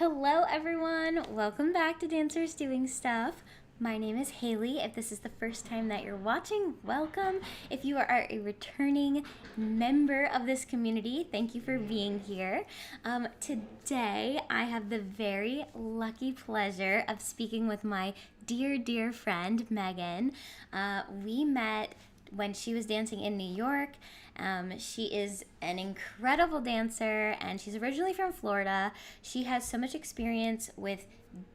Hello, everyone. Welcome back to Dancers Doing Stuff. My name is Haley. If this is the first time that you're watching, welcome. If you are a returning member of this community, thank you for being here. Today, I have the very lucky pleasure of speaking with my dear friend, Meghan. We met when she was dancing in New York. She is an incredible dancer and she's originally from Florida. She has so much experience with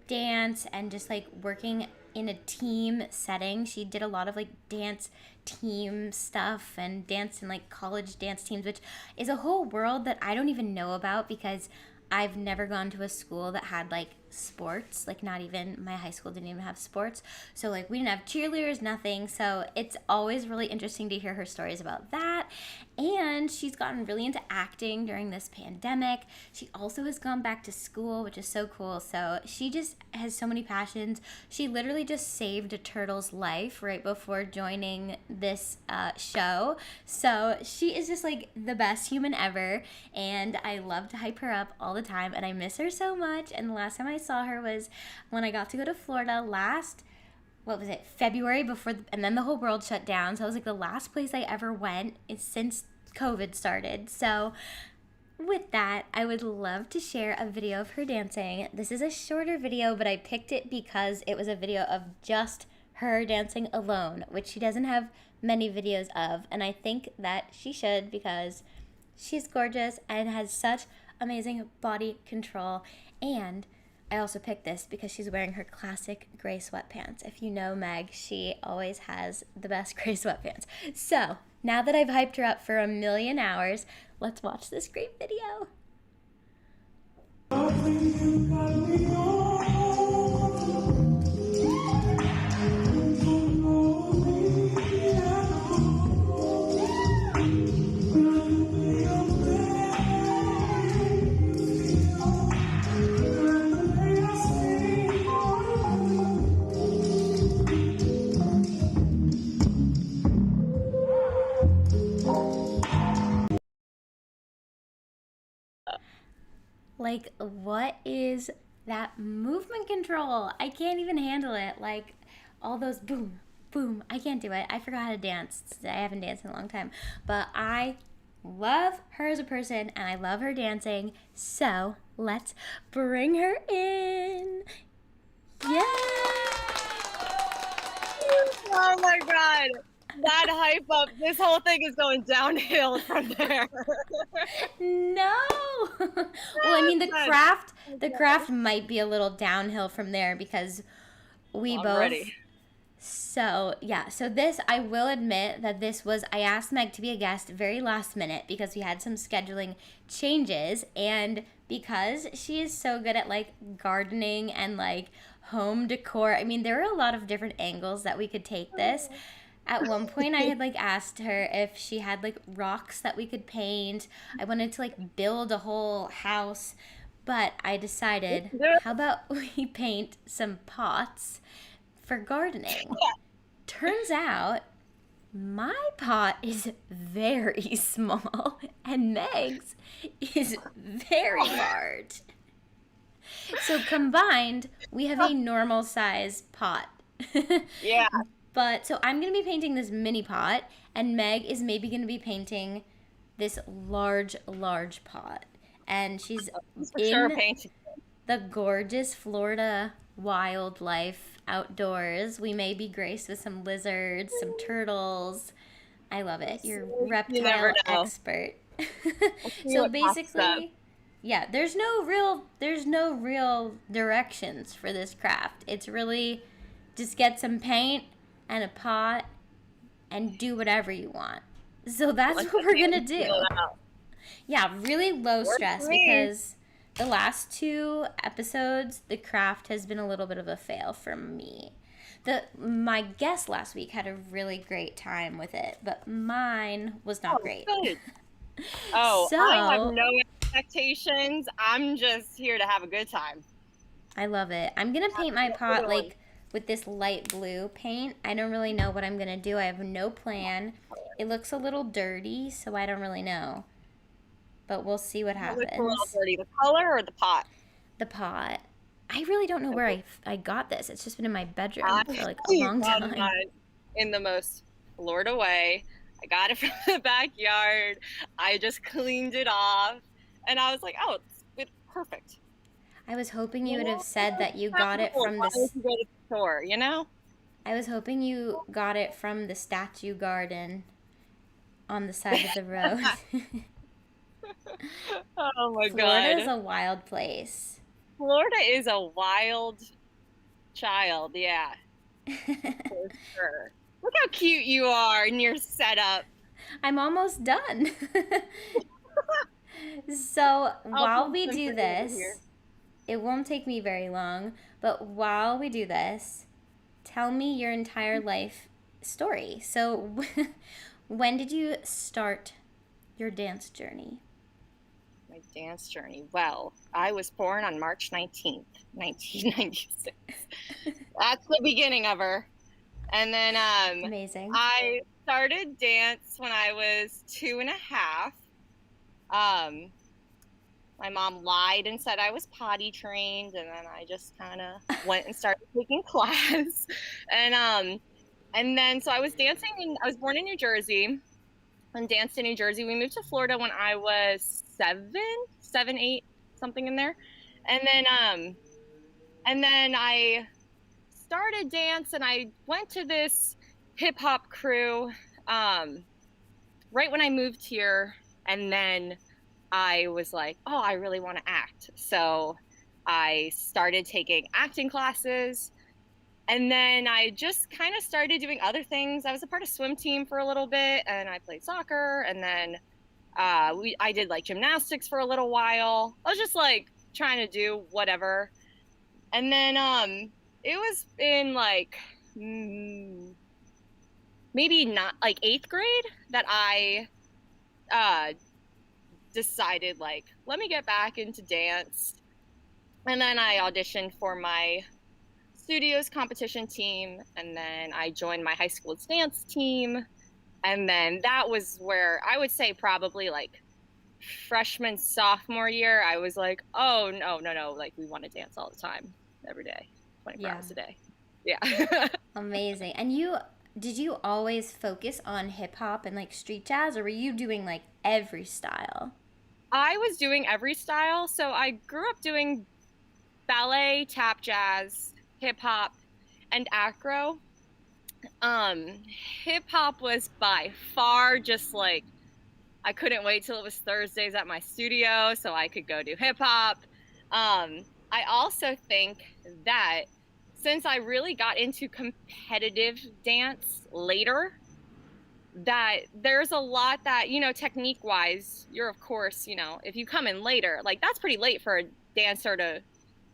dance and just like working in a team setting. She did a lot of like dance team stuff and danced in like college dance teams, which is a whole world that I don't even know about because I've never gone to a school that had like sports. Like, not even my high school didn't even have sports. So like we didn't have cheerleaders, nothing. So it's always really interesting to hear her stories about that. And she's gotten really into acting during this pandemic. She also has gone back to school, which is so cool. So she just has so many passions. She literally just saved a turtle's life right before joining this show. So she is just like the best human ever. And I love to hype her up all the time. And I miss her so much. And the last time I saw her was when I got to go to Florida February and then the whole world shut down. So it was like the last place I ever went since COVID started. So with that, I would love to share a video of her dancing. This is a shorter video, but I picked it because it was a video of just her dancing alone, which she doesn't have many videos of. And I think that she should because she's gorgeous and has such amazing body control. And I also picked this because she's wearing her classic gray sweatpants. If you know Meg, she always has the best gray sweatpants. So now that I've hyped her up for a million hours, let's watch this great video. Like, what is that movement control? I can't even handle it. Like, all those boom, boom. I can't do it. I forgot how to dance. I haven't danced in a long time. But I love her as a person, and I love her dancing. So, let's bring her in. Yeah! Oh my god. That hype up, this whole thing is going downhill from there. No. Well, I mean, the craft might be a little downhill from there because we both. Ready. So yeah, so this, I will admit that I asked Meg to be a guest very last minute because we had some scheduling changes, and because she is so good at like gardening and like home decor. I mean, there were a lot of different angles that we could take this. At one point, I had like asked her if she had like rocks that we could paint. I wanted to like build a whole house, but I decided, how about we paint some pots for gardening? Turns out my pot is very small and Meg's is very large. So combined, we have a normal size pot. Yeah. But, so I'm going to be painting this mini pot, and Meg is maybe going to be painting this large pot. And she's in the gorgeous Florida wildlife outdoors. We may be graced with some lizards, some turtles. I love it. You're a reptile expert. So basically, yeah, there's no real directions for this craft. It's really just get some paint and a pot and do whatever you want. So that's what we're gonna do. Yeah, really low stress because the last 2 episodes, the craft has been a little bit of a fail for me. My guest last week had a really great time with it, but mine was not great. So I have no expectations. I'm just here to have a good time. I love it. I'm gonna paint my pot like with this light blue paint. I don't really know what I'm gonna do. I have no plan. It looks a little dirty, so I don't really know. But we'll see what happens. It looks a little dirty. The color or the pot? the pot. I really don't know where I got this. It's just been in my bedroom I for like a long got time. mine in the most Florida way. I got it from the backyard. I just cleaned it off, and I was like, "Oh, it's perfect." I was hoping you You would have know, said that you got it why from would this. you go to the store? You know? I was hoping you got it from the statue garden on the side of the road. Oh my Florida is God. a wild place. Florida is a wild child, yeah, for sure. Look how cute you are in your setup. I'm almost done. So I'll while build we some do for you over here. this, it won't take me very long, but while we do this, tell me your entire life story. So, when did you start your dance journey? My dance journey. Well, I was born on March 19th, 1996. That's the beginning of her. And then Amazing. I started dance when I was 2.5. Um, my mom lied and said I was potty trained, and then I just kind of went and started taking class. And then so I was dancing I was born in New Jersey and danced in New Jersey. We moved to Florida when I was seven, 8, something in there. And then I started dance and I went to this hip hop crew right when I moved here. And then I was like, oh, I really want to act. So I started taking acting classes. And then I just kind of started doing other things. I was a part of swim team for a little bit, and I played soccer. And then I did like gymnastics for a little while. I was just like trying to do whatever. And then it was in like maybe not like 8th grade that I uh, decided like let me get back into dance. And then I auditioned for my studio's competition team, and then I joined my high school's dance team. And then that was where I would say probably like freshman, sophomore year, I was like, oh, no, no, no. Like, we want to dance all the time, every day, 24 Yeah. hours a day. Yeah. Amazing. And did you always focus on hip hop and like street jazz, or were you doing like every style? I was doing every style. So I grew up doing ballet, tap jazz, hip hop, and acro. Um, Hip hop was by far just like I couldn't wait till it was Thursdays at my studio so I could go do hip hop. I also think that since I really got into competitive dance later, that there's a lot that, technique wise, you're of course, if you come in later, like that's pretty late for a dancer to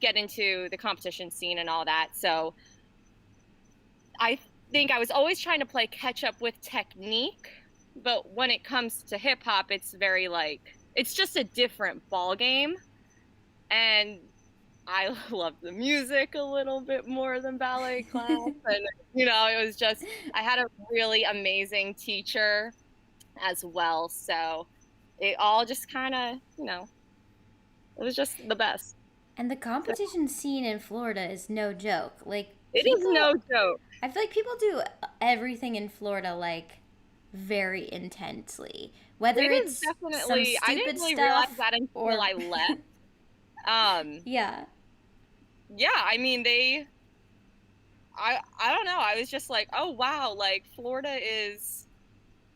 get into the competition scene and all that. So I think I was always trying to play catch up with technique, but when it comes to hip hop, it's very like it's just a different ball game, and I love the music a little bit more than ballet class, and it was just I had a really amazing teacher as well, so it all just kind of it was just the best. And the So competition scene in Florida is no joke. Like it is no people joke. I feel like people do everything in Florida like very intensely. Whether It is it's some definitely. I didn't stupid really realize stuff that until or I left. Um, yeah. yeah, I mean I don't know. I was just like, oh wow, like Florida is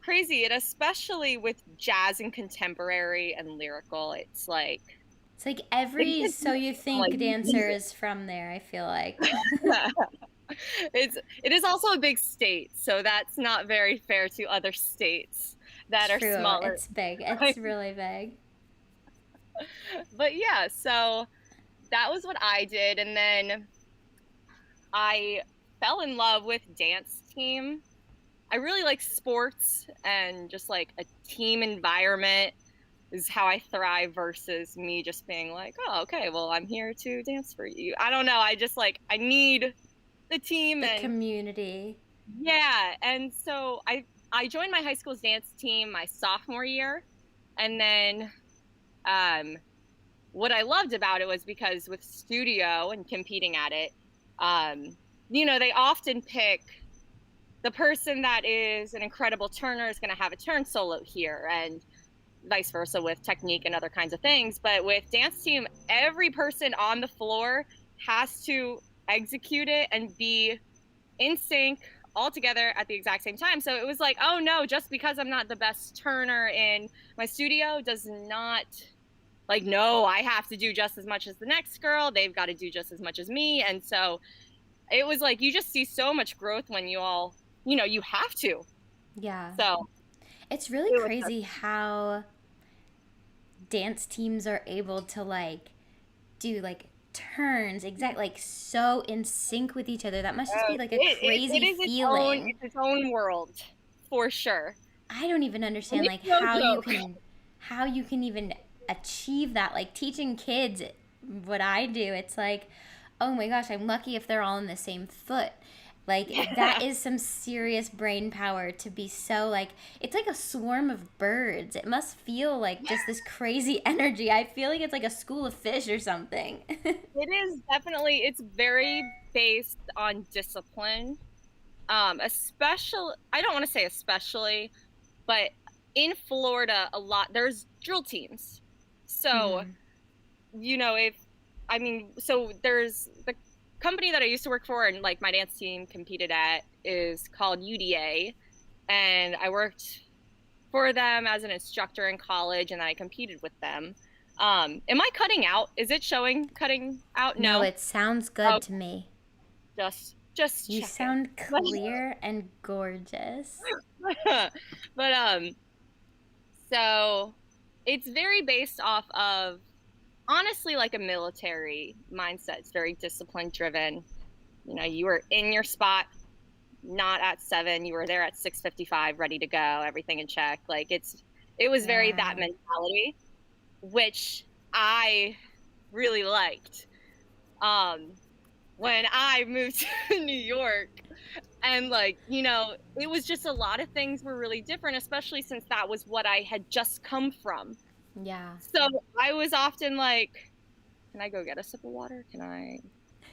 crazy, and especially with jazz and contemporary and lyrical, it's like It's like it every gets So You like Think dancer is from there, I feel like. it is also a big state, so that's not very fair to other states that are True, smaller. it's big. It's really big. But yeah, so that was what I did, and then I fell in love with dance team. I really like sports and just like a team environment is how I thrive versus me just being like, oh, okay, well, I'm here to dance for you. I don't know. I just like, I need the team The and community. yeah. And so I joined my high school's dance team my sophomore year. And then um, what I loved about it was because with studio and competing at it, they often pick the person that is an incredible turner is going to have a turn solo here, and vice versa with technique and other kinds of things. But with dance team, every person on the floor has to execute it and be in sync all together at the exact same time. So it was like, oh no, just because I'm not the best turner in my studio does not, like, no, I have to do just as much as the next girl. They've got to do just as much as me. And so it was like, you just see so much growth when you all, you have to. Yeah. So it's really crazy how dance teams are able to like do like turns like so in sync with each other. That must just be like a crazy it is feeling. It's its own world for sure. I don't even understand like no how you can even achieve that. Like teaching kids what I do, it's like, oh my gosh, I'm lucky if they're all in the same foot. Like that is some serious brain power to be so like, it's like a swarm of birds. It must feel like just this crazy energy. I feel like it's like a school of fish or something. It is definitely, it's very based on discipline. Especially, I don't want to say especially, but in Florida, there's drill teams. So, so there's the company that I used to work for and like my dance team competed at is called UDA. And I worked for them as an instructor in college and then I competed with them. Am I cutting out? Is it showing cutting out? No, it sounds good to me. Just you sound clear and gorgeous. But so it's very based off of honestly like a military mindset. It's very discipline driven. You were in your spot, not at 7. You were there at 6:55, ready to go, everything in check. Like it was very that mentality, which I really liked. When I moved to New York, and like, it was just a lot of things were really different, especially since that was what I had just come from. Yeah. So I was often like, can I go get a sip of water? Can I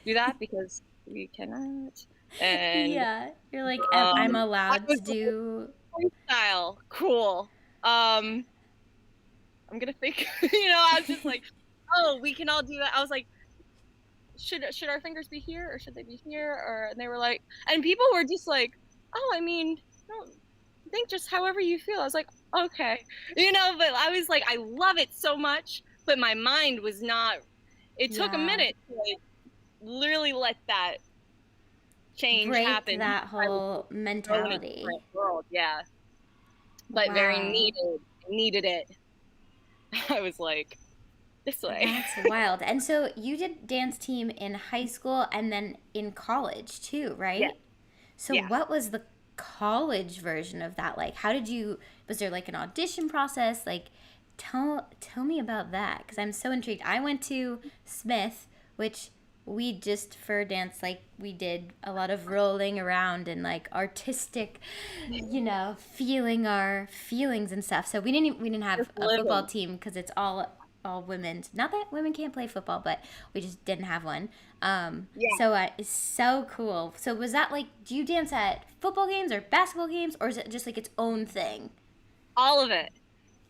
do that? Because we cannot. And yeah, you're like, I'm allowed to do style. Cool. I'm gonna think, I was just like, oh, we can all do that. I was like, should our fingers be here or should they be here? And they were like, and people were just like, oh, I mean, no, think just however you feel. I was like, okay, but I was like, I love it so much, but my mind was not. It took a minute to like, literally let that change happen. That whole mentality. World, yeah. But very needed it. I was like, this way. That's wild. And so you did dance team in high school and then in college too, right? Yeah. So what was the college version of that like? Was there like an audition process? Like tell me about that because I'm so intrigued. I went to Smith, which we just for dance, like we did a lot of rolling around and like artistic, feeling our feelings and stuff. So we didn't have a football team because it's all women. Not that women can't play football, but we just didn't have one. So it's so cool. So was that like, do you dance at football games or basketball games, or is it just like its own thing? All of it.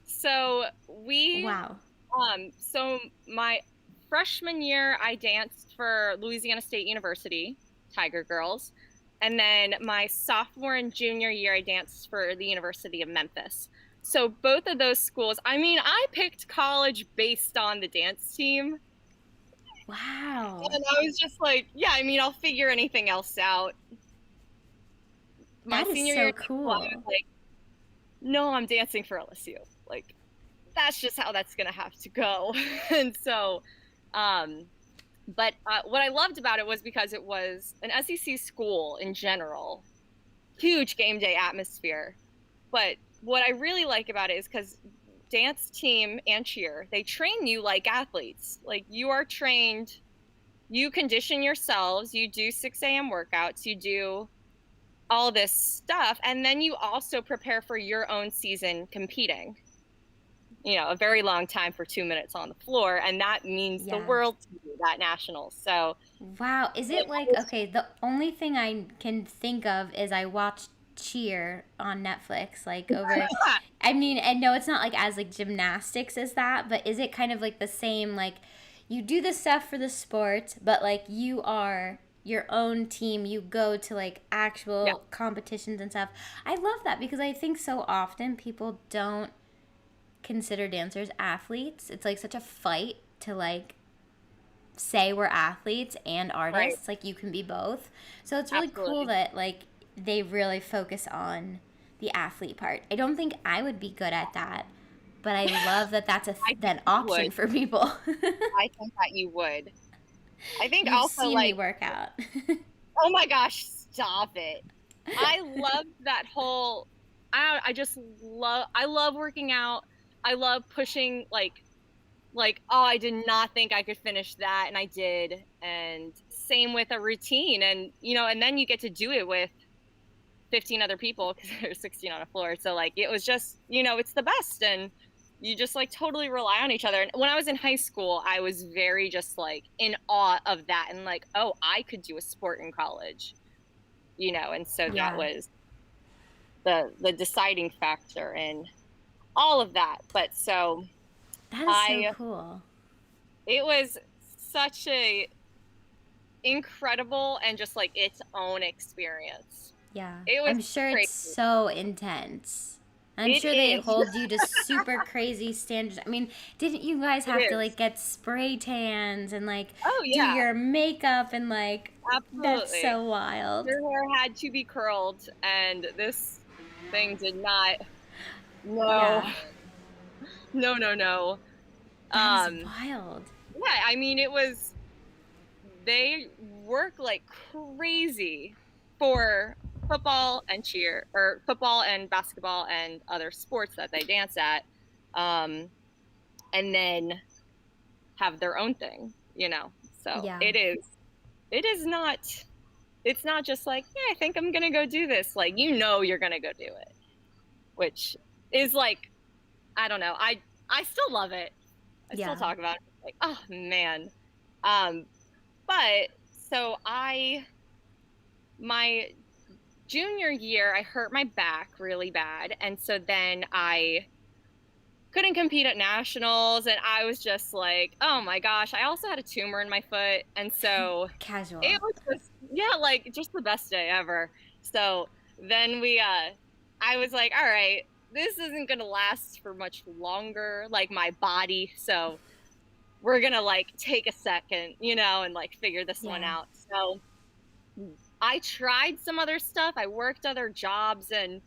So so my freshman year, I danced for Louisiana State University, Tiger Girls. And then my sophomore and junior year, I danced for the University of Memphis. So both of those schools, I mean, I picked college based on the dance team. Wow. And I was just like, yeah, I mean, I'll figure anything else out. My senior year, cool. I was like, no, I'm dancing for LSU. Like, that's just how that's going to have to go. And so, but what I loved about it was because it was an SEC school in general, huge game day atmosphere. But what I really like about it is because dance team and cheer, they train you like athletes. Like you are trained, you condition yourselves, you do 6 a.m. workouts, you do all this stuff, and then you also prepare for your own season competing. a very long time for 2 minutes on the floor, and that means the Yeah. world to me, that national. So Wow. Is it like, okay, the only thing I can think of is I watched Cheer on Netflix, like over, I mean, I know it's not like as like gymnastics as that, but is it kind of like the same, like you do the stuff for the sport, but like you are your own team, you go to like yeah, actual competitions and stuff. I love that because I think so often people don't consider dancers athletes. It's like such a fight to like say we're athletes and right, artists. Like you can be both. So it's really cool absolutely. that like they really focus on the athlete part. I don't think I would be good at that, but I love that that's I think that you would. option for people. I think that you would. I think You've also seen me like, work out. oh my gosh, stop it. I love that whole I just love working out. I love pushing oh, I did not think I could finish that and I did. And same with a routine, and and then you get to do it with 15 other people because there's 16 on a floor. So like it was just, it's the best, and you just like totally rely on each other. And when I was in high school, I was very just like in awe of that, and like, oh, I could do a sport in college, and so that Yeah, was the deciding factor in all of that. But so that is so I cool. it was such a incredible and just like its own experience. Yeah, It was I'm sure it's crazy. so intense. I'm It sure they is. hold you to super crazy standards. I mean, didn't you guys It have to is. like get spray tans and like Oh do yeah, your makeup and like that's absolutely. so wild. Your hair had to be curled, and this thing did not. No, Yeah, no, no, no. that is Um, wild. yeah, I mean, they work like crazy for football and cheer, or football and basketball and other sports that they dance at, um, and then have their own thing, So Yeah, it is not, it's not just like, yeah, I think I'm gonna go do this. Like, you're gonna go do it, which is like, I don't know. I still love it. I still yeah. talk about it. Like, oh man. Um, but so my junior year, I hurt my back really bad, and so then I couldn't compete at nationals, and I was just like, oh my gosh. I also had a tumor in my foot, and so it Casual. was just, yeah, like just the best day ever. So then I was like, all right, this isn't gonna last for much longer, like my body. So we're gonna like take a second, and like figure this one Yeah. out. So I tried some other stuff. I worked other jobs, and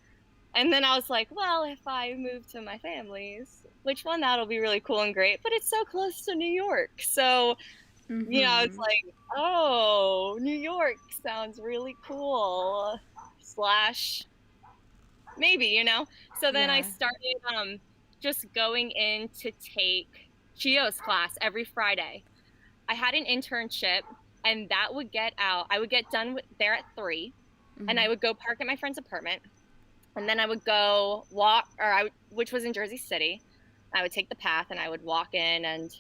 then I was like, well, if I move to my family's, which one, that'll be really cool and great, but it's so close to New York. So, it's Mm-hmm. like, oh, New York sounds really cool. Slash, maybe, So then I Yeah. started just going in to take Chio's class every Friday. I had an internship, and that would get out. I would get done there at 3, and Mm-hmm. I would go park at my friend's apartment, and then I would go walk, which was in Jersey City. I would take the path, and I would walk in and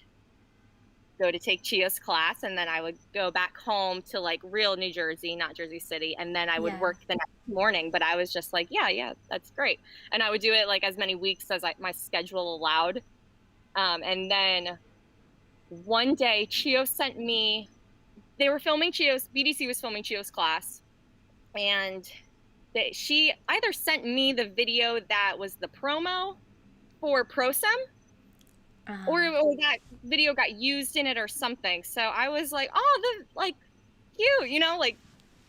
go to take Chia's class, and then I would go back home to like real New Jersey, not Jersey City, and then I would Yeah. work the next morning. But I was just like, yeah, that's great, and I would do it like as many weeks as my schedule allowed. And then one day, Chio sent me. They were filming Chio's. BDC was filming Chio's class, and she either sent me the video that was the promo for ProSem, or Uh-huh. that video got used in it or something. So I was like, oh, like cute, like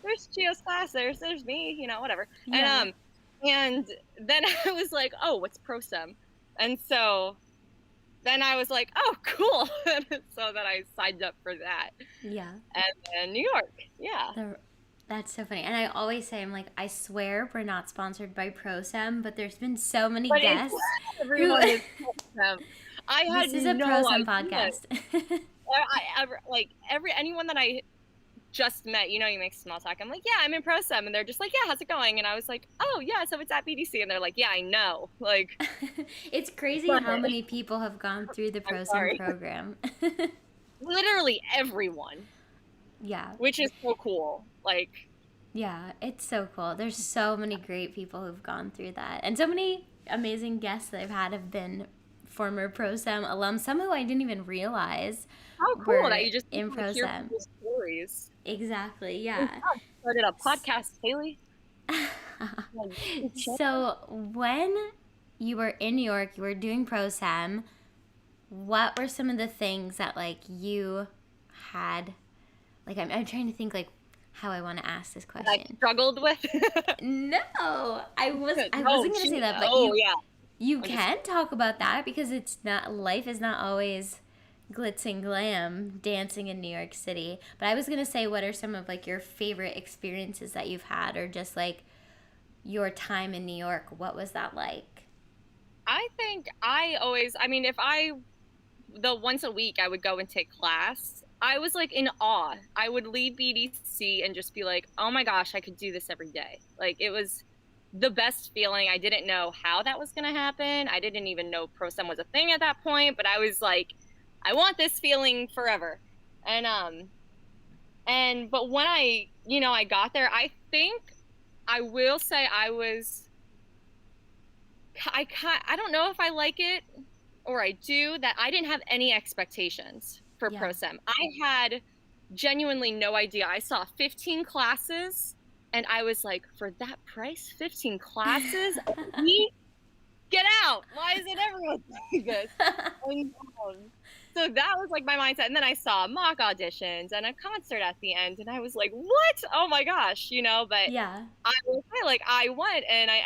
there's Chio's class, there's me, whatever. Yeah. And then I was like, oh, what's ProSem? And so then I was like, oh, cool. So then I signed up for that. Yeah. And then New York, yeah. The That's so funny. And I always say, I'm like, I swear we're not sponsored by ProSem, but there's been so many But it's guests who. everyone is ProSem. I had This is a no ProSem idea. podcast. Like anyone that I just met, you make small talk. I'm like, yeah, I'm in pro sem. And they're just like, yeah, how's it going? And I was like, oh yeah, so it's at BDC. And they're like, yeah, I know. Like, It's crazy but how many people have gone through the I'm pro sem sorry. program. Literally everyone, Yeah. which is so cool. Like, Yeah, it's so cool. There's so many great people who've gone through that. And so many amazing guests that I've had have been former pro sem alums, some who I didn't even realize how cool that were you just in like pro hear sem. people's stories. Exactly, Oh, yeah. God, you started a podcast, Haley. So when you were in New York, you were doing pro sem, what were some of the things that like you had, like I'm trying to think like how I want to ask this I question. struggled with. No, I wasn't gonna say that, but oh yeah, you can talk about that because it's not, life is not always glitz and glam dancing in New York City. But I was gonna say, what are some of like your favorite experiences that you've had, or just like your time in New York? What was that like? I think the once a week I would go and take class, I was like in awe. I would leave BDC and just be like, oh my gosh, I could do this every day. Like, it was the best feeling. I didn't know how that was going to happen. I didn't even know pro sem was a thing at that point, but I was like, I want this feeling forever. But when I got there, I think I will say I don't know if I like it or I do, that I didn't have any expectations for Yeah. pro sem. I had genuinely no idea. I saw 15 classes and I was like, for that price, 15 classes? Get out. Why is it everyone like this? And, so that was like my mindset. And then I saw mock auditions and a concert at the end. And I was like, what? Oh my gosh, but Yeah. I will say, like, I went and I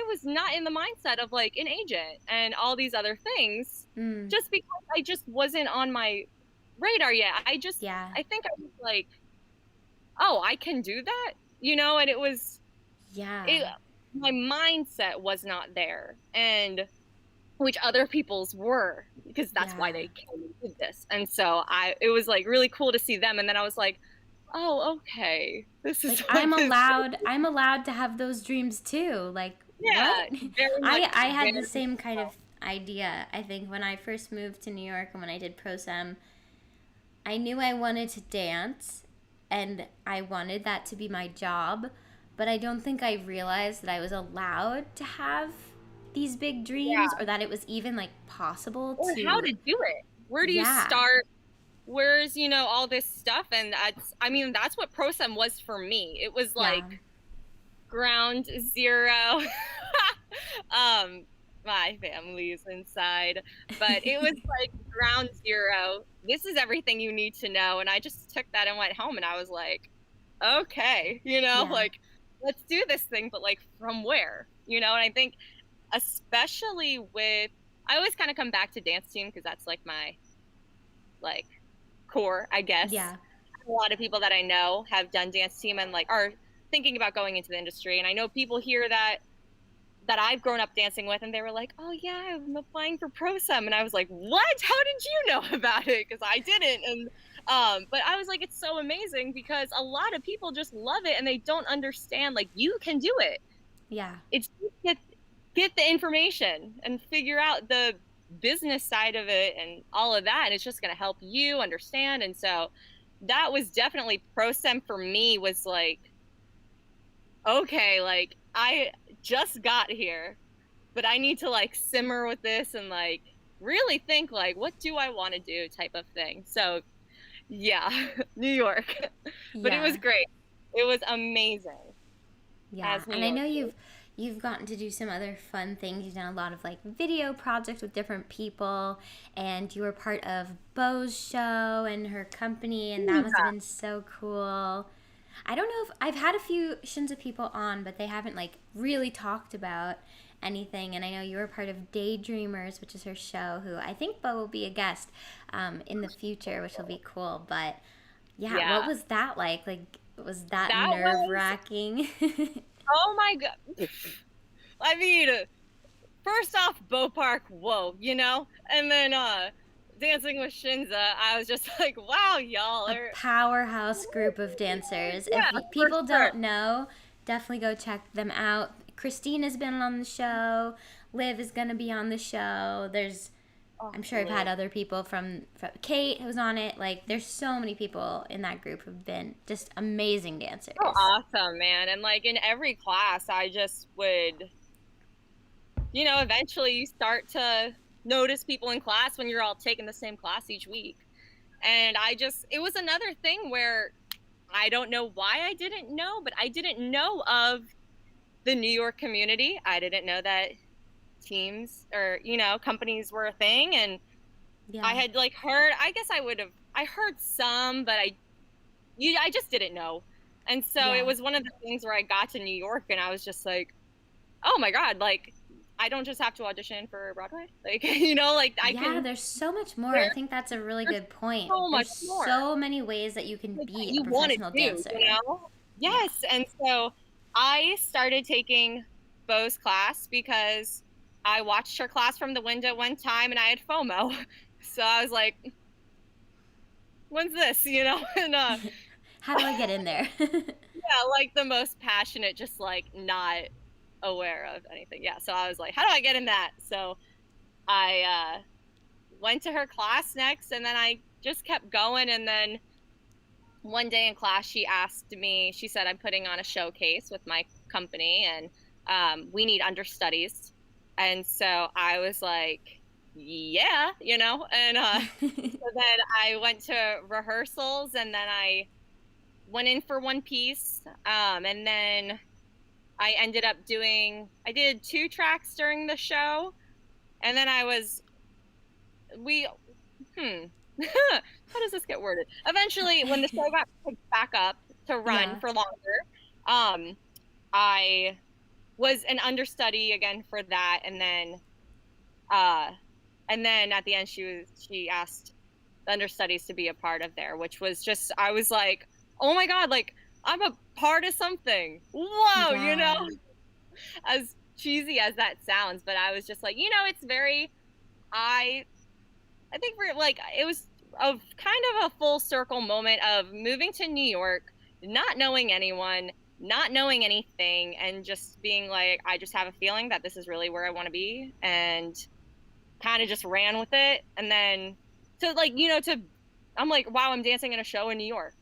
was not in the mindset of like an agent and all these other things, Mm. just because I just wasn't on my radar yet. Yeah. I think I was like, oh, I can do that, and Yeah. my mindset was not there, and which other people's were, because that's why Yeah. they came and did this. And so it was like really cool to see them. And then I was like, oh, okay, this is Like what this I'm allowed to have those dreams too. Like yeah, what? very much. I had Very the same kind of idea. I think when I first moved to New York and when I did pro sem, I knew I wanted to dance and I wanted that to be my job, but I don't think I realized that I was allowed to have these big yeah. dreams, or that it was even like possible Or to. how to do it. Where do you Yeah. start? Where's, all this stuff? And that's what pro sem was for me. It was Yeah. like ground zero. My family's inside, but it was like ground zero. This is everything you need to know. And I just took that and went home and I was like, okay, Yeah. like, let's do this thing, but like from where, and I think especially I always kind of come back to dance team because that's like my like core, I guess. Yeah. A lot of people that I know have done dance team and like are thinking about going into the industry. And I know people here that I've grown up dancing with, and they were like, oh yeah, I'm applying for pro sem. And I was like, what? How did you know about it? Because I didn't. And but I was like, it's so amazing because a lot of people just love it and they don't understand, like, you can do it. Yeah. It's get the information and figure out the business side of it and all of that, and it's just going to help you understand. And so that was definitely pro sem for me, was like, okay, like, I just got here, but I need to like simmer with this and like really think like, what do I want to do, type of thing. So yeah, New York. But it was great. It was amazing. Yeah, and I know you've gotten to do some other fun things. You've done a lot of like video projects with different people, and you were part of Bo's show and her company, and that must have been so cool. I don't know if I've had a few shins of people on, but they haven't like really talked about anything. And I know you were part of Daydreamers, which is her show, who I think Bo will be a guest in the future, which will be cool. But yeah, what was that like? Like, was that nerve-wracking? Oh my God. I mean, first off, Bo Park, whoa, and then Dancing with Shinza, I was just like, wow, y'all A are, powerhouse group of dancers. If yeah, for people sure. don't know, definitely go check them out. Christine has been on the show. Liv is going to be on the show. Oh, I'm sure I've had live. other people from Kate who's on it. Like, there's so many people in that group who've been just amazing So dancers. awesome, man. And like in every class, I just would, eventually you start to notice people in class when you're all taking the same class each week. And it was another thing where I don't know why I didn't know, but I didn't know of the New York community. I didn't know that teams or, companies were a thing. And I Yeah. had like heard, I guess I heard some, but I just didn't know. And so it Yeah. was one of the things where I got to New York and I was just like, oh my God, like I don't just have to audition for Broadway. Like, like Yeah, there's so much more. I there, think that's a really there's good point. so There's much more so many ways that you can like that be a you want to professional do, dancer. Yeah. Yes. And so I started taking Bo's class because I watched her class from the window one time and I had FOMO. So I was like, when's this, And How do I get in there? yeah, like the most passionate, just like not aware of anything. Yeah. So I was like, how do I get in that? So I went to her class next and then I just kept going. And then one day in class, she said, I'm putting on a showcase with my company and we need understudies. And so I was like, yeah, and so then I went to rehearsals and then I went in for one piece. And then I did 2 tracks during the show. And then we, how does this get worded? Eventually, when the show got picked back up to run Yeah. for longer, um, I was an understudy again for that. Uh, and then at the end, she asked the understudies to be a part of there, which was just, I was like, oh my God, like I'm a part of something. Whoa, Yeah. as cheesy as that sounds, but I was just like, it's very, I I think we're like it was a kind of a full circle moment of moving to New York, not knowing anyone, not knowing anything, and just being like, I just have a feeling that this is really where I want to be, and kind of just ran with it. And then to like, I'm like, wow, I'm dancing in a show in New York.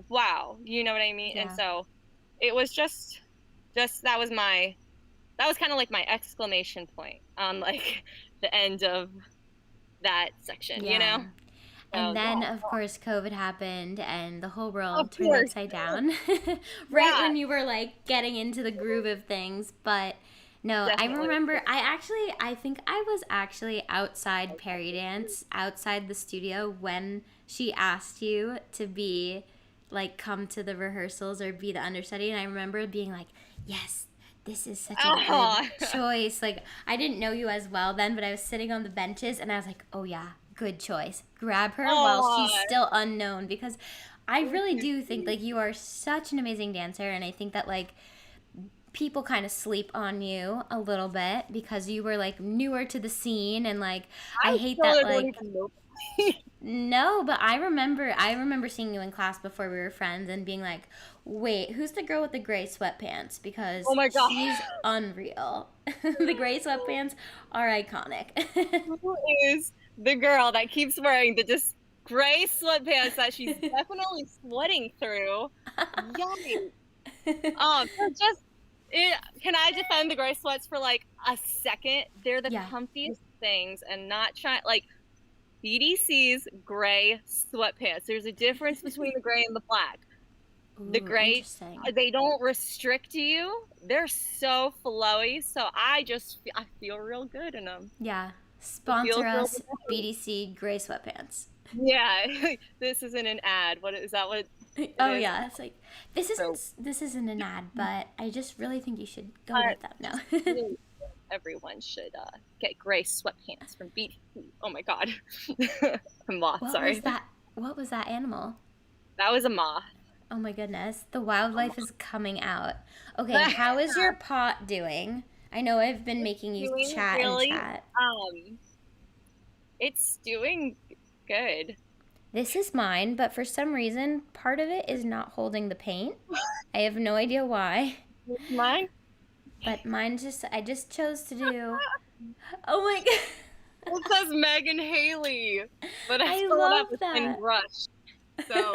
Wow, you know what I mean? And Yeah. so it was just that was kind of like my exclamation point on like the end of that section, Yeah. So And then, yeah, of course, COVID happened and the whole of world turned course. upside down right Yeah, when you were like getting into the groove of things. But no, I definitely. remember I think I was actually outside Perry Dance, outside the studio when she asked you to be like come to the rehearsals or be the understudy. And I remember being like, yes, this is such a good Oh, choice. Like, I didn't know you as well then, but I was sitting on the benches and I was like, oh yeah, good choice. Grab her while oh, she's still unknown because I thank really you. do think like you are such an amazing dancer and I think that like people kind of sleep on you a little bit because you were like newer to the scene and like I I hate that still don't like even know. no, but I remember seeing you in class before we were friends and being like, "Wait, who's the girl with the gray sweatpants Oh because my God. she's unreal." The gray sweatpants are iconic. Who is the girl that keeps wearing the just gray sweatpants that she's definitely sweating through? Yikes. So just can I defend the gray sweats for like a second? They're the Yeah. comfiest things and not trying like BDC's gray sweatpants. There's a difference between the gray and the black. The Ooh, gray, interesting. they don't restrict you. They're so flowy. So I feel real good in them. Yeah. It Sponsor feels real us, good. BDC gray sweatpants. Yeah, this isn't an ad. What is that? What it Oh is? yeah, it's like So, this isn't an ad, but I just really think you should go but get them now. really, everyone should get gray sweatpants from BDC. Oh my God, a moth. What was Sorry, that? What was that animal? that was a moth. Oh my goodness, the wildlife is coming out. Okay, It's how is your pot doing? I know I've been making you doing chat and really. chat. It's doing Good. This is mine, but for some reason, part of it is not holding the paint. I have no idea why. Mine? But I just chose to do. Oh my god. It says Megan Haley, but I I still don't have love a thin that. brush. So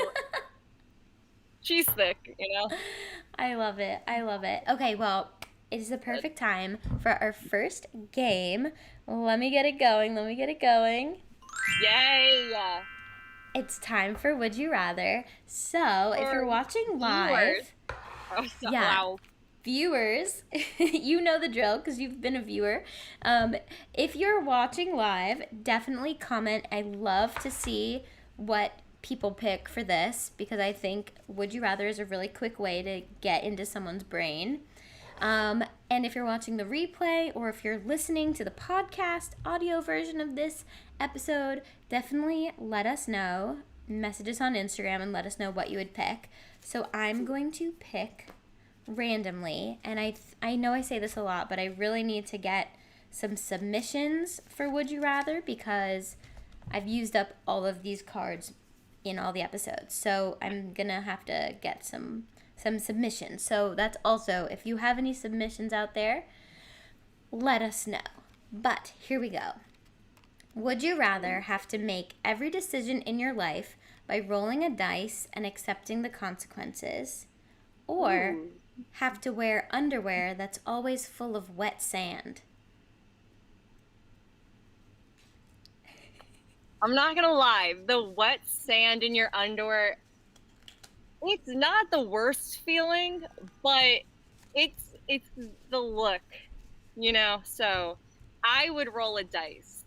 she's thick, you know? I love it. I love it. Okay, well, it is the perfect time for our first game. Let me get it going. Let me get it going. Yay! It's time for Would You Rather. So, if you're watching live, Oh, so, yeah, wow. viewers, you know the drill because you've been a viewer. If you're watching live, definitely comment. I love to see what people pick for this because I think Would You Rather is a really quick way to get into someone's brain. And if you're watching the replay or if you're listening to the podcast audio version of this episode, definitely let us know. Message us on Instagram and let us know what you would pick. So I'm going to pick randomly, and I know I say this a lot, but I really need to get some submissions for Would You Rather because I've used up all of these cards in all the episodes. So I'm gonna have to get some submissions. So that's also, if you have any submissions out there, let us know. But here we go. Would you rather have to make every decision in your life by rolling a dice and accepting the consequences, or have to wear underwear that's always full of wet sand? I'm not gonna lie, the wet sand in your underwear, it's not the worst feeling, but it's the look, you know? So I would roll a dice.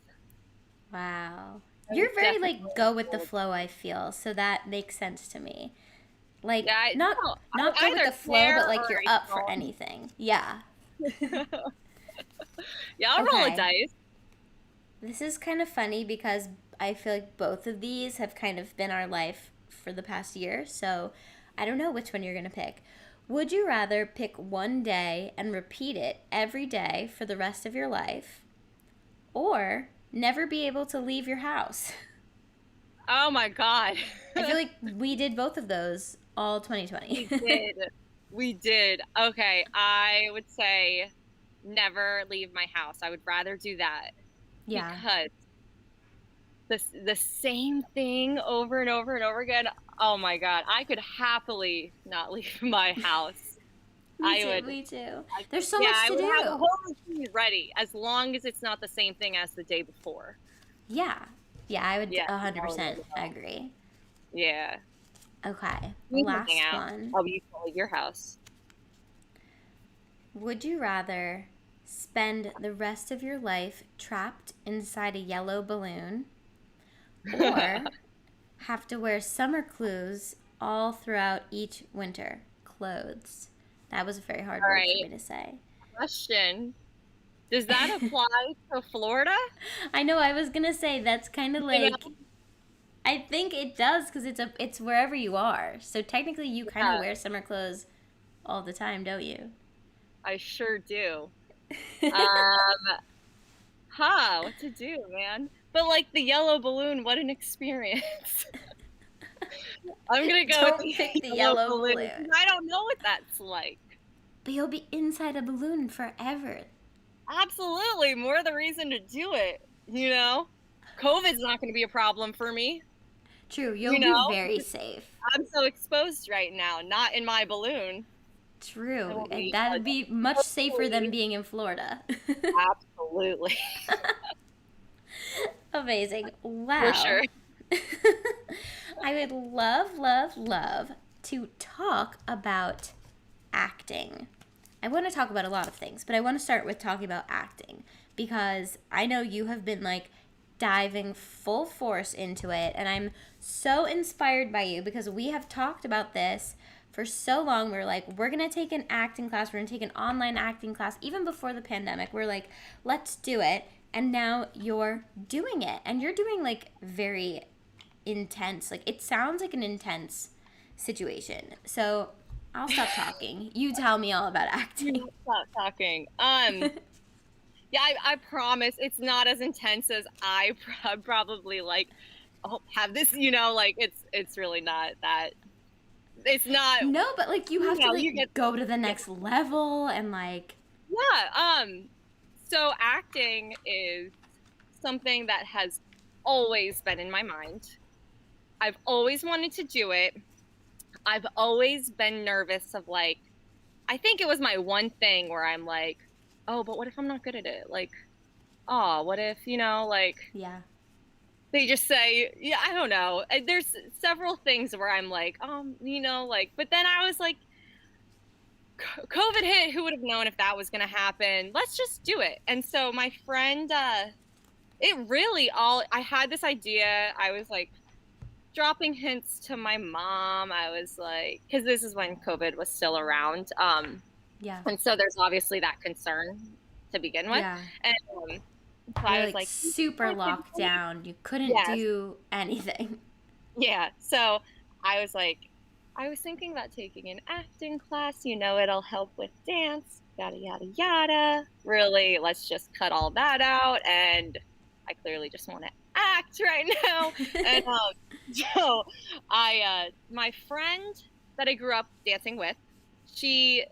Wow. You're very go with the flow, I feel, so that makes sense to me. Like Yeah, not go with the flow, but like you're up for don't. anything. Yeah. Yeah, I'll roll a dice. This is kind of funny because I feel like both of these have kind of been our life for the past year, so I don't know which one you're going to pick. Would you rather pick one day and repeat it every day for the rest of your life, or never be able to leave your house? Oh my god. I feel like we did both of those all 2020. We did. Okay, I would say never leave my house. I would rather do that. Yeah. Because the same thing over and over and over again. Oh my god, I could happily not leave my house. Me too. There's so much to do. I would have the whole routine ready as long as it's not the same thing as the day before. Yeah. Yeah, I would 100% agree. Yeah. Okay. Last one. I'll be at your house. Would you rather spend the rest of your life trapped inside a yellow balloon, or have to wear summer clothes all throughout each winter? Clothes. That was a very hard word for me to say. Question. Does that apply to Florida? I know, I was going to say that's kind of like... I think it does because it's wherever you are. So technically you kind of wear summer clothes all the time, don't you? I sure do. What to do, man? But like the yellow balloon, what an experience. I'm gonna go with the yellow balloon. I don't know what that's like. But you'll be inside a balloon forever. Absolutely, more the reason to do it. You know, COVID's not going to be a problem for me. True, you'll be very safe. I'm so exposed right now, not in my balloon. True, and that would be much safer than being in Florida. Absolutely. Amazing. Wow. For sure. I would love to talk about acting. I want to talk about a lot of things, but I want to start with talking about acting because I know you have been diving full force into it, and I'm so inspired by you because we have talked about this for so long. We're we're going to take an acting class. We're going to take an online acting class. Even before the pandemic, we're let's do it. And now you're doing it, and you're doing very intense. It sounds like an intense situation. So I'll stop talking. You tell me all about acting. Stop talking. Yeah, I promise it's not as intense as I probably have this, like it's really not that. It's not, No, but like you have to you like get, go to the yeah, next level and like yeah. So acting is something that has always been in my mind. I've always wanted to do it. I've always been nervous of like, I think it was my one thing where I'm like, oh, but what if I'm not good at it? Like, oh, what if, like yeah. they just say, yeah, I don't know. There's several things where I'm like, like, but then I was like, COVID hit. Who would have known if that was going to happen? Let's just do it. And so my friend, it really I had this idea. I was like dropping hints to my mom. I was like, because this is when COVID was still around. Yeah. And so there's obviously that concern to begin with. Yeah. And so You're I was like like, super locked down. You couldn't yes, do anything. yeah. So I was like, I was thinking about taking an acting class. It'll help with dance, yada, yada, yada. Really, let's just cut all that out. And I clearly just want to act right now. And so my friend that I grew up dancing with, she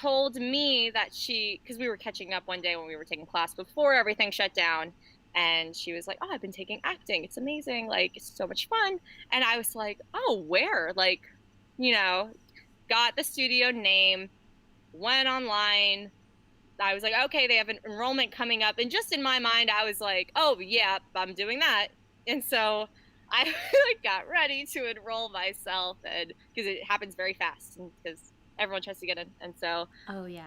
told me that because we were catching up one day when we were taking class before everything shut down. And she was like, oh, I've been taking acting. It's amazing. Like, it's so much fun. And I was like, oh, where? Like, got the studio name, went online. I was like, okay, they have an enrollment coming up. And just in my mind, I was like, oh, yeah, I'm doing that. And so I like got ready to enroll myself, and because it happens very fast because everyone tries to get in. And so Oh yeah.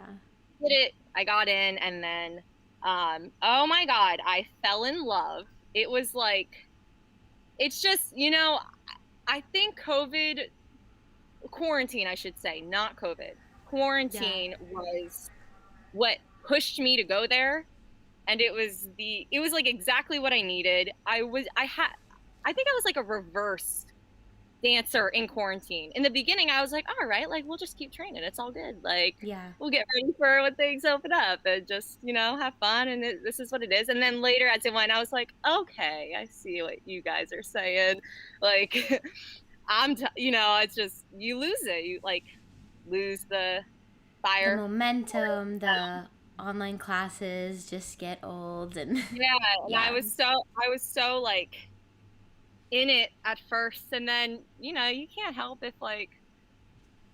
did it. I got in, and then oh my God, I fell in love. It was like, it's just, I think quarantine, I should say, not COVID. Yeah. Quarantine was what pushed me to go there. And it was like exactly what I needed. I think I was like a reverse dancer in quarantine. In the beginning, I was like, all right, like we'll just keep training. It's all good. Like Yeah. we'll get ready for when things open up and just, have fun. And this is what it is. And then later as it went, I was like, okay, I see what you guys are saying. Like, it's just, you lose it. You like lose the The fire. momentum, the online classes just get old and Yeah. And yeah. I was so like in it at first. And then, you can't help if like,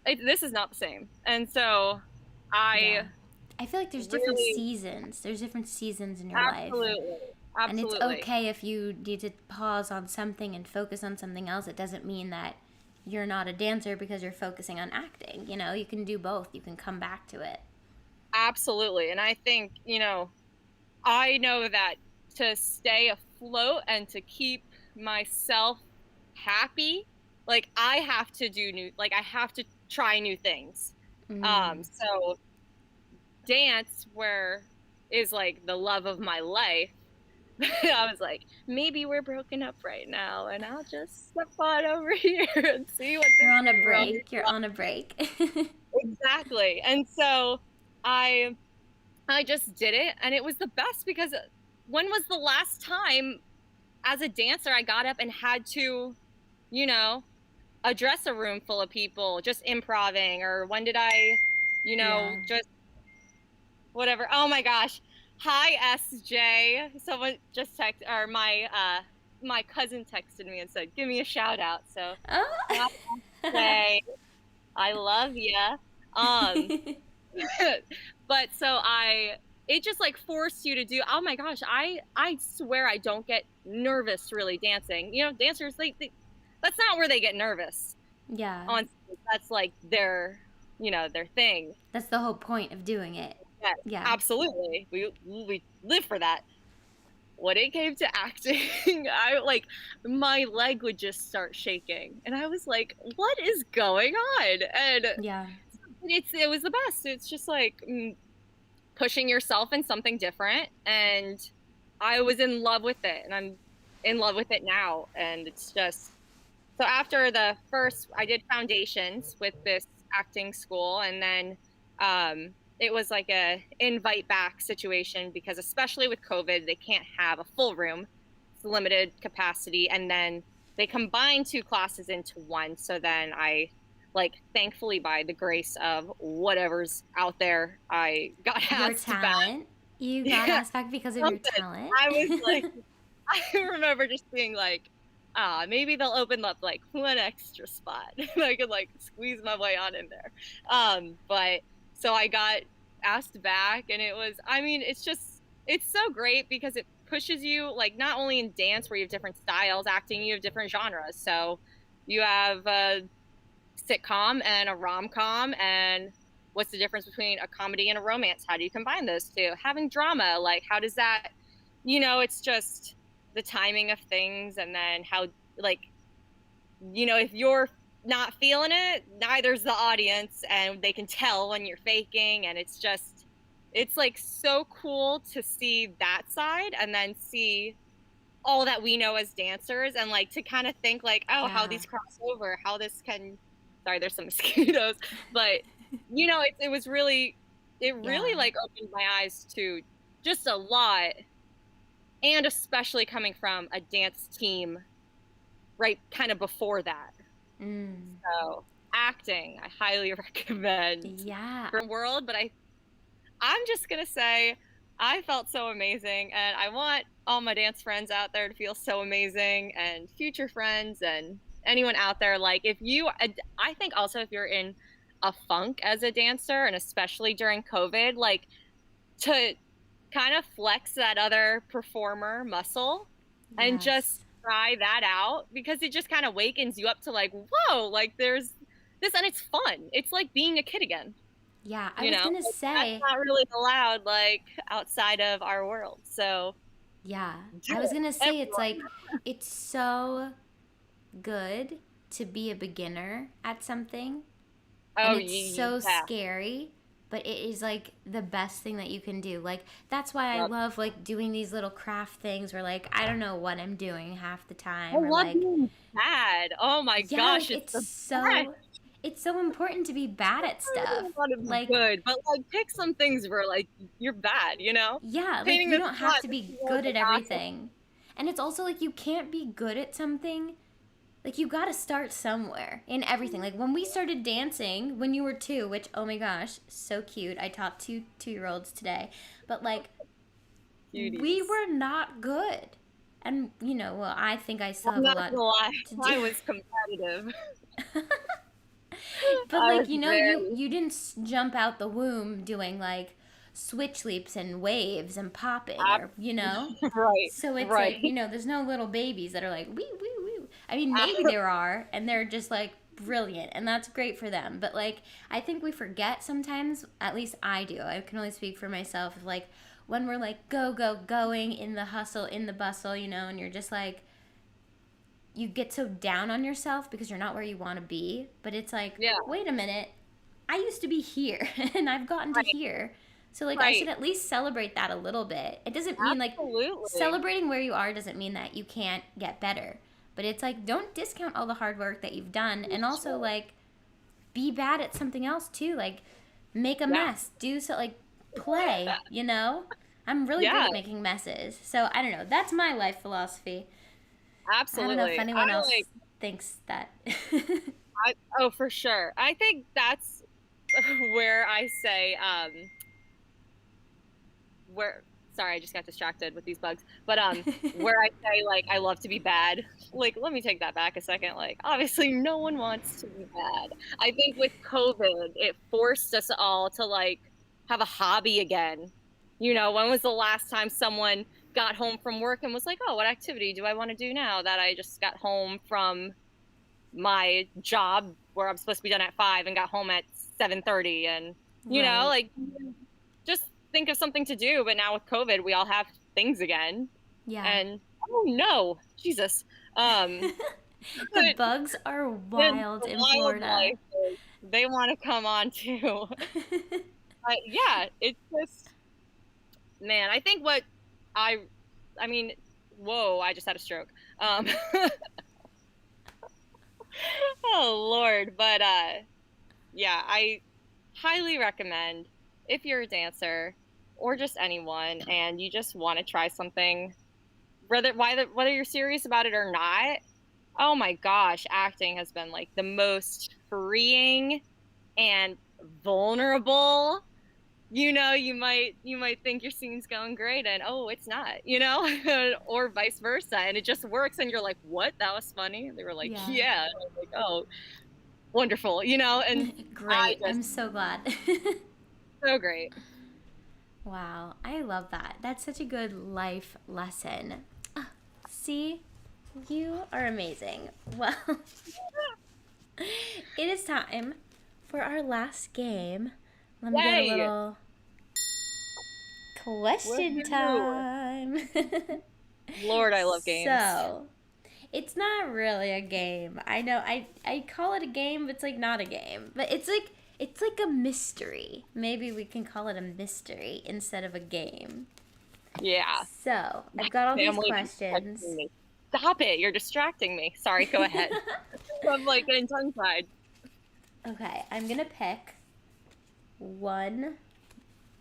this is not the same. And so Yeah. I I feel like there's different really, seasons. There's different seasons in your life. absolutely, And it's absolutely, okay if you need to pause on something and focus on something else. It doesn't mean that you're not a dancer because you're focusing on acting. You can do both. You can come back to it. absolutely. And I think, I know that to stay afloat and to keep myself happy, like I have to I have to try new things. Mm. So dance is like the love of my life. I was like, maybe we're broken up right now, and I'll just step on over here and see what You're this on a thing runs. break. You're on a break. Exactly. And so I I just did it, and it was the best because when was the last time as a dancer I got up and had to, you know, address a room full of people just improving, or when did I, Yeah. just whatever. Oh my gosh. Hi SJ. Someone just or my cousin texted me and said, "Give me a shout out." So, Oh. say I love ya. Um but so it just like forced you to do. Oh my gosh, I swear I don't get nervous really dancing. Dancers that's not where they get nervous Yeah. on stage. That's like their thing. That's the whole point of doing it. Yeah, Yeah. absolutely. We live for that. When it came to acting, I like my leg would just start shaking, and I was like, "What is going on?" And Yeah. it was the best. It's just like pushing yourself in something different, and I was in love with it, and I'm in love with it now. And it's just so after the first, I did foundations with this acting school, and then it was like a invite back situation because especially with COVID, they can't have a full room. It's limited capacity, and then they combined 2 classes into one. So then I, like, thankfully, by the grace of whatever's out there, I got Your asked back. talent. You got Yeah, asked back because of your something. talent. I was like, I remember just being like, ah, maybe they'll open up like one extra spot and I could like squeeze my way on in there. But so I got asked back, and it was, I mean, it's so great because it pushes you, like, not only in dance where you have different styles, acting, you have different genres. So you have a sitcom and a rom-com, and what's the difference between a comedy and a romance? How do you combine those two? Having drama, like, how does that, it's just the timing of things, and then how, like, if you're not feeling it, neither's the audience, and they can tell when you're faking, and it's like so cool to see that side, and then see all that we know as dancers, and like to kind of think like, oh, how Yeah. these cross over, how this can, sorry, there's some mosquitoes, but it was really, it really Yeah. like opened my eyes to just a lot, and especially coming from a dance team right kind of before that. Mm. So acting, I highly recommend Yeah. for the world, but I'm just gonna say I felt so amazing, and I want all my dance friends out there to feel so amazing, and future friends and anyone out there. Like, if you, I think also if you're in a funk as a dancer, and especially during COVID, like, to kind of flex that other performer muscle and just Yes. try that out, because it just kind of wakens you up to like, whoa, like there's this, and it's fun. It's like being a kid again. Yeah. I was going to Like, that's say, not really allowed, like, outside of our world. So yeah. do I was going to it, say it's everyone. like it's so good to be a beginner at something, and Oh, it's so yeah. scary, but it is like the best thing that you can do. Like that's why I Yep. love like doing these little craft things where like I don't know what I'm doing half the I time, or love like being bad. Oh my yeah, gosh, like it's the best. it's so important to be bad at I stuff. really want to be Like good, but like pick some things where like you're bad, yeah, like Painting you this don't have pot, to this be is good like at awesome. everything. And it's also like you can't be good at something. Like you got to start somewhere in everything. Like when we started dancing when you were 2, which oh my gosh, so cute. I taught 2-year-olds today. But like we Cuties. were not good. And well, I think I still I'm have a not lot gonna lie, to I do. was competitive. But I was like you very you didn't jump out the womb doing like switch leaps and waves and popping, ab- or right, so it's right. like there's no little babies that are like wee wee wee. I mean, maybe there are, and they're just like brilliant, and that's great for them. But like I think we forget sometimes, at least I do, I can only speak for myself, like when we're like going in the hustle, in the bustle, and you're just like you get so down on yourself because you're not where you want to be. But it's like, Yeah, wait a minute, I used to be here and I've gotten to right, here. So like I should right. at least celebrate that a little bit. It doesn't mean like Absolutely. celebrating where you are doesn't mean that you can't get better. But it's like don't discount all the hard work that you've done, and also like be bad at something else too. Like make a Yeah. mess, do so, like play. I'm really great Yeah, at making messes. So I don't know. That's my life philosophy. I don't know if absolutely. anyone else thinks that. Oh, for sure. I think that's where I say, where, sorry, I just got distracted with these bugs, but, where I say, like, I love to be bad, like, let me take that back a second. Like, obviously, no one wants to be bad. I think with COVID, it forced us all to, like, have a hobby again. When was the last time someone got home from work and was like, oh, what activity do I want to do now that I just got home from my job where I'm supposed to be done at 5 and got home at 7:30, and Right. like, just think of something to do. But now with COVID, we all have things again, Yeah. and oh no, Jesus, The but bugs are then wild the in Florida. wildlife, they want to come on too. But yeah, it's just, man, I think what I I mean, whoa, I just had a stroke. Um oh Lord, but yeah, I highly recommend, if you're a dancer or just anyone and you just want to try something, whether you're serious about it or not, Oh my gosh, acting has been like the most freeing and vulnerable. You might think your scene's going great and oh, it's not, or vice versa. And it just works and you're like, what? That was funny. And they were like, Yeah. yeah. And I was like, oh, wonderful, and I Great. just I'm so glad. so great. Wow, I love that. That's such a good life lesson. Ah, see, you are amazing. Well, it is time for our last game. Let me get a Yay. little question Woohoo. time. Lord, I love games. So, it's not really a game. I know I call it a game, but it's like not a game. But it's like a mystery. Maybe we can call it a mystery instead of a game. Yeah. So, I've got all these Family questions. texting me. Stop it. You're distracting me. Sorry, go ahead. I'm like getting tongue-tied. Okay, I'm going to pick one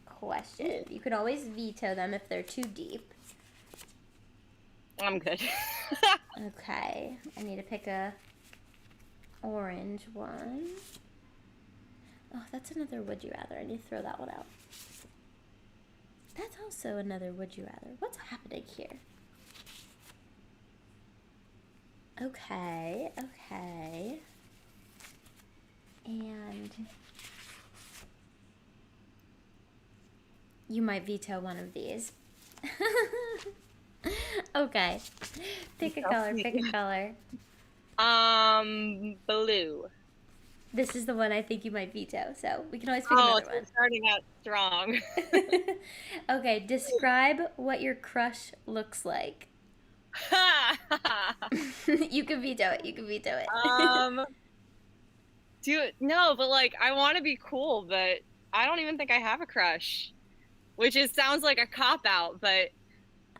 question. You can always veto them if they're too deep. I'm good. Okay, I need to pick a orange one. Oh, that's another would you rather. I need to throw that one out. That's also another would you rather. What's happening here? Okay. And you might veto one of these. Okay. Pick a color. Blue. This is the one I think you might veto, so we can always pick Oh, another so one. starting out strong. Okay, describe what your crush looks like. You can veto it. No, but like I want to be cool, but I don't even think I have a crush, which sounds like a cop out, but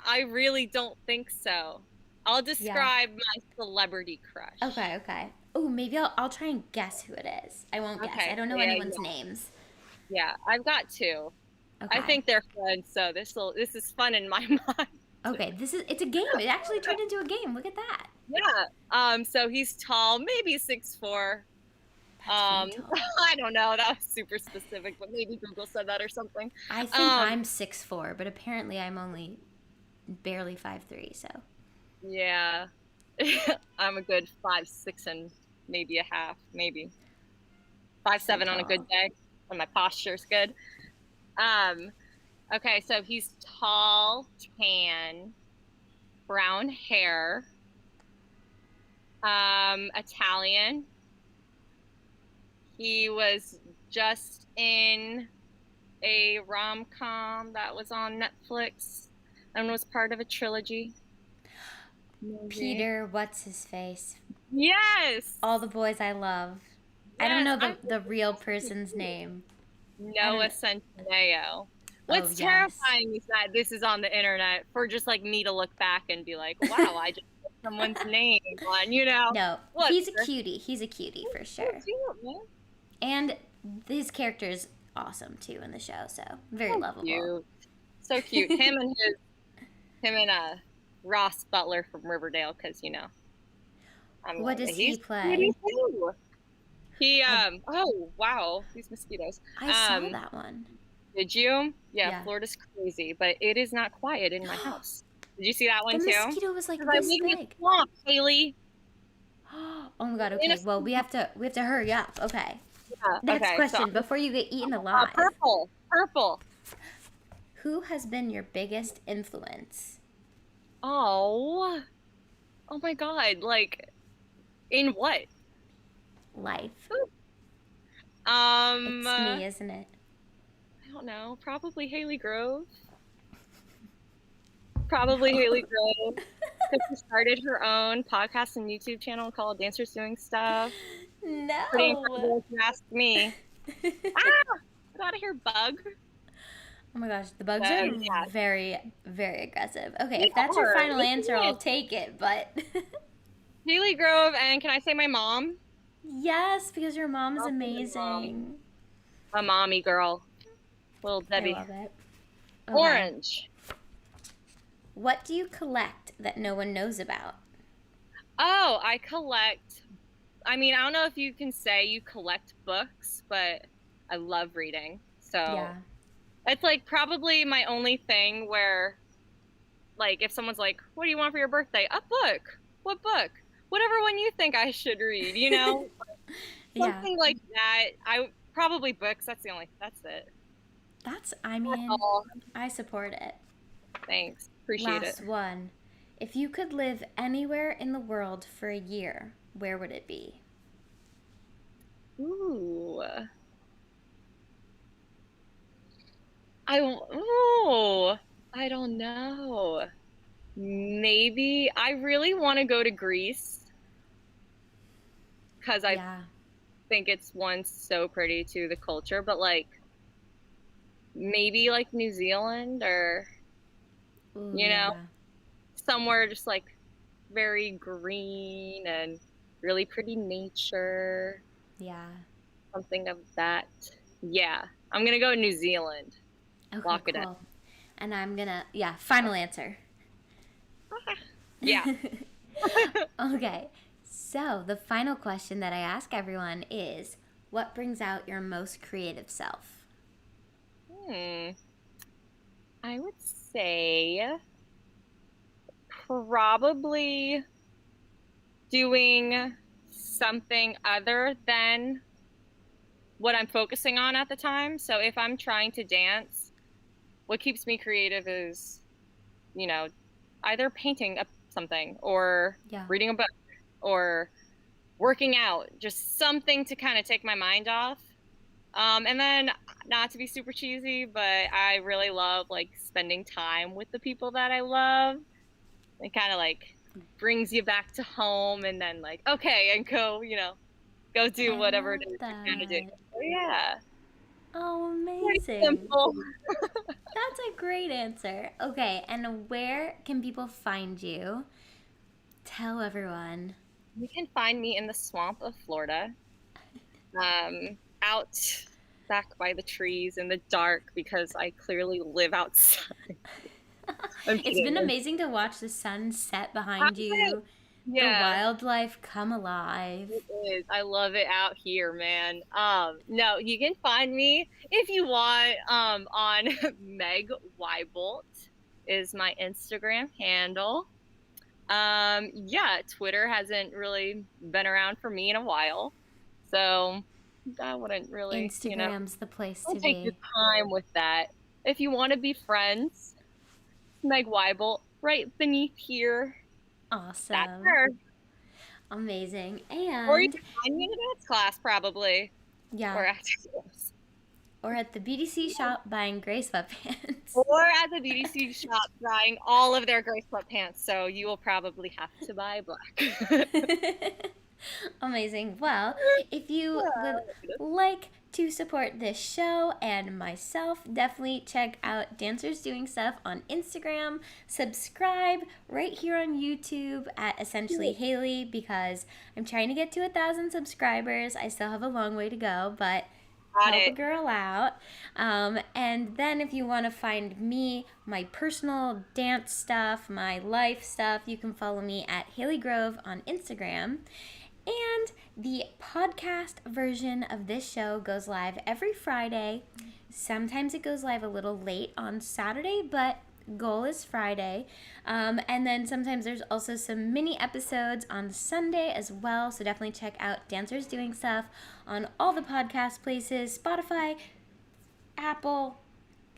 I really don't think so. I'll describe my celebrity crush. Okay. Oh, maybe I'll try and guess who it is. I won't guess. I Okay. don't know anyone's names. Yeah, I've got two. I Okay. think they're friends, so this is fun in my mind. Okay, it's a game. It actually turned into a game. Look at that. Yeah. So he's tall, maybe 6'4". That's very tall. I don't know. That was super specific, but maybe Google said that or something. I think I'm 6'4", but apparently I'm only barely 5'3", so. Yeah. I'm a good 5'6" and maybe a half, maybe 5'7" on a good day when my posture's good. Okay, so he's tall, tan, brown hair, Italian. He was just in a rom-com that was on Netflix and was part of a trilogy. Peter, what's his face? Yes. All the Boys I Love. Yes, I don't know the real person's name. Noah Centineo. What's terrifying is that this is on the internet for just like me to look back and be like, wow, I just put someone's name on, No, he's a cutie. He's a cutie for sure. And his character is awesome too in the show, so very lovable. Cute. So cute. Him and Ross Butler from Riverdale, because what does he play? He oh wow, these mosquitoes. I saw that one. Did you? Yeah, Florida's crazy, but it is not quiet in my house. Did you see that one too? The mosquito was like this big. Swamp, Haley. Oh my god. Okay. Well, we have to hurry up. Okay. Yeah, next question before you get eaten alive. Purple. Who has been your biggest influence? Oh my god! Like, in what? Life. It's me, isn't it? I don't know. Probably Haley Grove. Haley Grove. Because she started her own podcast and YouTube channel called Dancers Doing Stuff. No. Pretty incredible if you ask me. Get out of here, bug. Oh my gosh, the bugs are very, very aggressive. Okay, if that's your final answer, I'll take it, but... Haley Grove, and can I say my mom? Yes, because your mom is amazing. A mommy girl. Little Debbie. I love it. Okay. Orange. What do you collect that no one knows about? Oh, I collect. I mean, I don't know if you can say you collect books, but I love reading. So Yeah. it's like probably my only thing where, like, if someone's like, "What do you want for your birthday?" A book. What book? Whatever one you think I should read, Yeah. something like that. I probably books. That's it. I That's mean, all. I support it. Thanks. Appreciate it. Last one. If you could live anywhere in the world for a year, where would it be? Ooh. Ooh, I don't know. Maybe I really want to go to Greece because I Yeah. think it's one so pretty to the culture, but like maybe like New Zealand or Ooh, you know, yeah. somewhere just like very green and really pretty nature, Yeah. something of that. Yeah, I'm gonna go New Zealand. Okay, Lock it in. cool. And I'm gonna, yeah, final answer. Yeah. Okay. So, the final question that I ask everyone is what brings out your most creative self? Hmm. I would say probably doing something other than what I'm focusing on at the time. So if I'm trying to dance, what keeps me creative is, you know, either painting up something or Yeah. reading a book or working out, just something to kind of take my mind off. And then not to be super cheesy, but I really love like spending time with the people that I love. It kind of like brings you back to home and then like, okay, and go do I whatever it love is you're gonna do. that. So yeah, Oh, pretty amazing. simple. That's a great answer. Okay, and where can people find you? Tell everyone. You can find me in the swamp of Florida, out back by the trees in the dark because I clearly live outside. I'm It's been kidding. amazing to watch the sun set I behind you, the Yeah, wildlife come alive. it is. I love it out here, man. No, you can find me if you want on Meg Wieboldt is my Instagram handle. Yeah, Twitter hasn't really been around for me in a while. So I wouldn't really, Instagram's the place don't to take your be. time with that. If you want to be friends, Meg Wieboldt, right beneath here. That's Awesome. her. Amazing. Or you And can find me in a dance class, probably. yeah, Or acting class. or at the BDC shop buying gray sweatpants. Or at the BDC shop buying all of their gray sweatpants. So you will probably have to buy black. Amazing. Well, if you would like to support this show and myself, definitely check out Dancers Doing Stuff on Instagram. Subscribe right here on YouTube at Essentially Haley because I'm trying to get to 1,000 subscribers. I still have a long way to go, but Got help a it. girl out. And then if you want to find me, my personal dance stuff, my life stuff, you can follow me at Haley Grove on Instagram. And the podcast version of this show goes live every Friday. Sometimes it goes live a little late on Saturday, but goal is Friday. And then sometimes there's also some mini episodes on Sunday as well. So definitely check out Dancers Doing Stuff on all the podcast places, Spotify, Apple.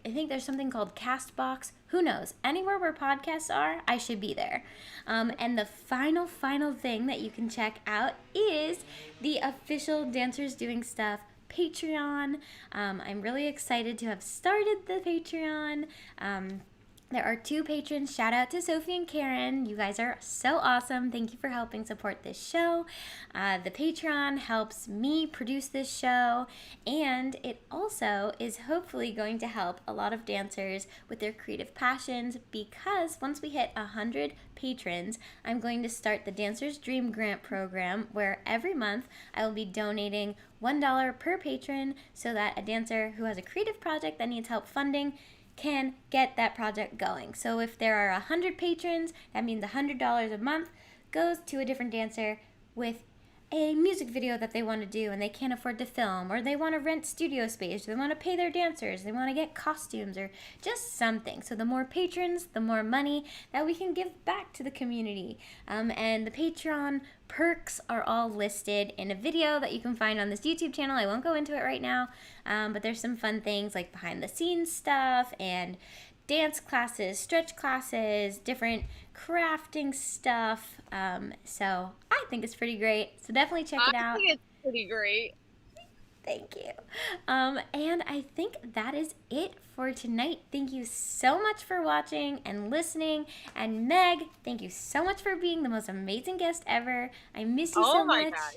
I think there's something called Castbox. Who knows? Anywhere where podcasts are, I should be there. And the final thing that you can check out is the official Dancers Doing Stuff Patreon. I'm really excited to have started the Patreon. There are 2 patrons. Shout out to Sophie and Karen. You guys are so awesome. Thank you for helping support this show. The Patreon helps me produce this show, and it also is hopefully going to help a lot of dancers with their creative passions because once we hit 100 patrons, I'm going to start the Dancer's Dream Grant program where every month I will be donating $1 per patron so that a dancer who has a creative project that needs help funding can get that project going. So if there are 100 patrons, that means $100 a month goes to a different dancer with a music video that they want to do and they can't afford to film, or they want to rent studio space, or they want to pay their dancers, they want to get costumes, or just something. So the more patrons, the more money that we can give back to the community. And the Patreon perks are all listed in a video that you can find on this YouTube channel. I won't go into it right now, but there's some fun things like behind the scenes stuff and dance classes, stretch classes, different crafting stuff. So I think it's pretty great. So definitely check it I out. think it's pretty great. Thank you. And I think that is it for tonight. Thank you so much for watching and listening. And Meg, thank you so much for being the most amazing guest ever. I miss you so much. God.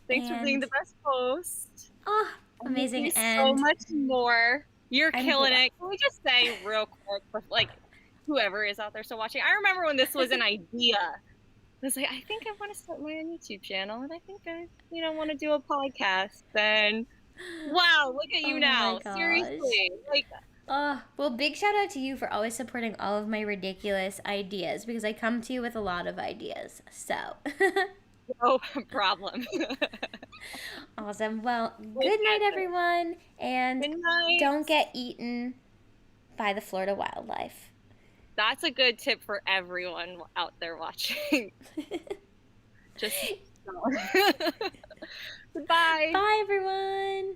Thanks for being the best host. Oh, amazing. You and so much more. You're I'm killing glad. it. Can we just say real quick, like whoever is out there still watching, I remember when this was an idea. I was like, I think I want to start my own YouTube channel, and I think I, want to do a podcast. And wow, look at you now. Seriously, like. Well, big shout out to you for always supporting all of my ridiculous ideas, because I come to you with a lot of ideas. So. No problem. Awesome. Well, good night, everyone. And good night. Don't get eaten by the Florida wildlife. That's a good tip for everyone out there watching. Just goodbye. Bye, everyone.